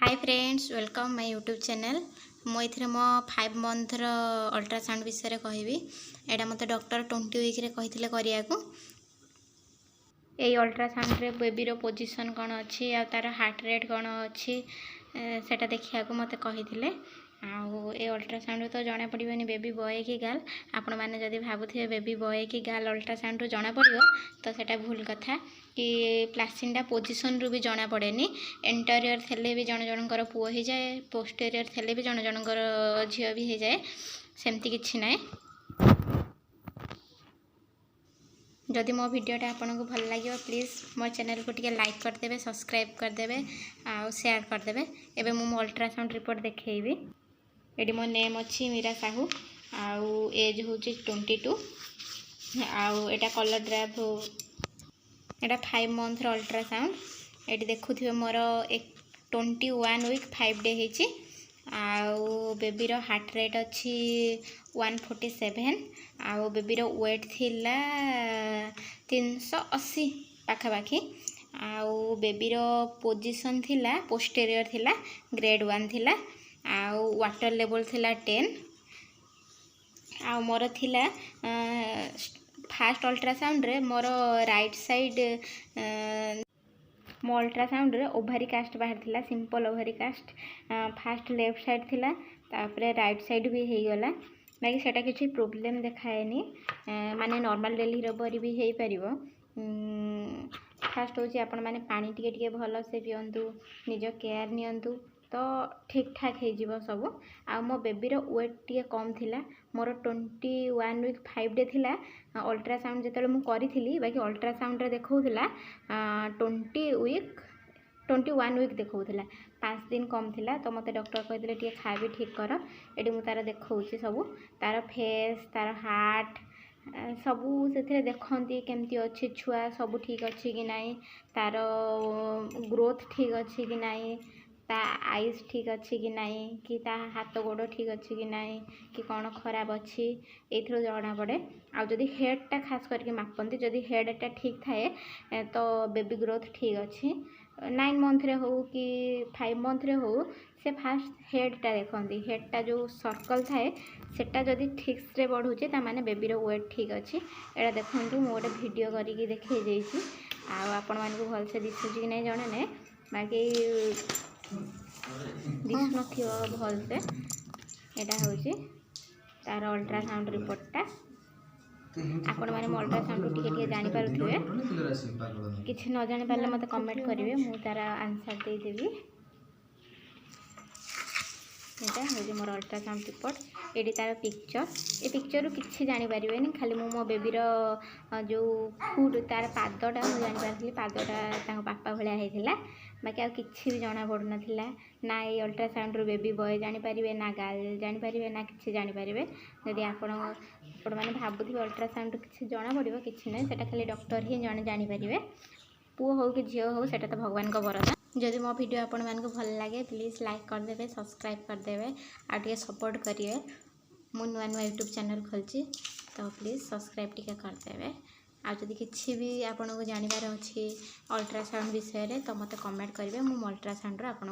Hi friends, welcome my YouTube channel. मुझे मो 5 month ultrasound विषय कहबी। एटा मत डॉक्टर 20 वीक रे कहिथिले करिया को। ए अल्ट्रासाउंड रे बेबी रो पोजीशन कोन अछि आ तार हार्ट रेट कोन अछि सेटा देखिया को मते कहिथिले। आउ ए अल्ट्रासाउंड तो जाना पड़िबनी बेबी बॉय की गर्ल। आपण माने जदि भाबुथे बेबी बॉय की गर्ल अल्ट्रासाउंड रो जाना पड़िबो तो सेटा भूल कथा कि प्लासिंडा पोजीशन रू भी जाना पड़ेनी। इंटीरियर थेले भी जण जणकर पुओ हो जाए, पोस्टीरियर थेले भी जण जणकर झियो भी हो जाए, सेमती किछि नै। जदि मो वीडियोटा आपको भल लगे प्लीज मो चैनल को टिके लाइक करदेवे, सब्सक्राइब करदेवे आ शेयर करदेवे। एबे मो अल्ट्रासाउंड रिपोर्ट देखैबी। एडी मो नेम अच्छी मीरा साहू, आउ एज हूँ 22, आउ एटा कलर ड्राइव हो। एटा 5 मंथ अल्ट्रासाउंड। एटी देखुथिबे मोर 21 वीक 5 डे हेची। आउ बेबी रो हार्ट रेट अच्छी 147। आउ बेबी रो वेट थिला 380 पाखापाखि। आउ बेबी रो पोजीशन थिला पोस्टीरियर थिला, ग्रेड 1 थिला। आउ वाटर लेवल थिला 10। आउ मोर थिला फास्ट अल्ट्रासाउंड रे मोर राइट साइड मो अल्ट्रासाउंड रे ओभारी कास्ट बाहर थिला, simple ovary cyst. First left side थिला, तापरे राइट साइड भी हे गला। बाकी सेटा किछि प्रॉब्लम देखाएनी, माने नॉर्मल डिलीवरी भी हे परिबो। फास्ट होची आपण माने पानी टिके टिके भलो से पियंतु, निज केयर नियंतु तो ठीक ठाक हो जीवो सब। आ मो बेबी रो वेट टिके कम थिला। मोर 21 वीक 5 डे थिला अल्ट्रासाउंड जेतले मु करिथिली। बाकी अल्ट्रासाउंड रे देखौथिला 21 वीक देखौथिला। 5 दिन कम थिला तो मते डॉक्टर कहिथिले टिके खा भी ठीक कर। एडी मु तार देखौची सब, तार फेस, तार हार्ट सबू से देखती केमती अच्छी छुआ सब ठीक अच्छी कि नाई, तार ग्रोथ ठीक अच्छी कि नाई, ता आईज ठीक अच्छी कि नाई, कि ता हाथ गोड़ ठीक अच्छी कि नाई, कि कौन खराब अच्छी ये जना पड़े। आ जदि हेडटा खास करके मापती, जदि हेडटा ठीक थाए तो बेबी ग्रोथ ठीक अच्छी। 9 मंथ रे हो कि 5 मंथ रे हो, से फास्ट हेडटा देखती। हेडटा जो सर्कल थाए सेटा जदि ठीक से बढ़ुचे तामाने बेबीर वेट ठीक अच्छी। एटा देखंतु मु गोटे वीडियो करिकी देखै देइछि। आपण मानकु भल से दिसुची कि नै जणे नै, बाकी दिस नथियो भल से। एटा होची तार अल्ट्रासाउंड रिपोर्टटा। आपण माने अल्ट्रासाउंड टिके टिके जानि पारुथिबे, किछि न जानि पारले मते कमेंट करिवे, मु तार आंसर दे देबी। एटा होची मोर अल्ट्रासाउंड रिपोर्ट। एडी तार पिक्चर, ए पिक्चर किछि जानि पारिबेनी, खाली मो बेबीर जो फुट तार पादटा मु जानि पारथिली, पादटा तांको पापा भलिया हेथिला। बाकी आ किछि भी जाना पडु नथिला ना। ए अल्ट्रासाउंड रो बेबी बॉय जानि पारिबे ना, गर्ल जानि पारिबे ना, किछि जानि पारिबे। जदि आपण माने भाबुथिबे अल्ट्रासाउंड किछि जाना पडिबो, किछि नै, सेटा खाली डॉक्टर ही जने जानि पारिबे। पुओ हो कि झियो हो सेटा तो भगवान को वरदान। जदि मो वीडियो आपण मानकु भल लागे प्लीज लाइक करदेवे, सब्सक्राइब करदेवे आ टिके सपोर्ट करिए। मु नुआ नुआ यूट्यूब चैनल खोलची तो प्लीज सब्सक्राइब टिके करदेवे। आ जदि किछि भी आपण को जानिबार अछि अल्ट्रासाउंड विषय रे तो मते कमेंट करिवे, मु अल्ट्रासाउंड रो आपण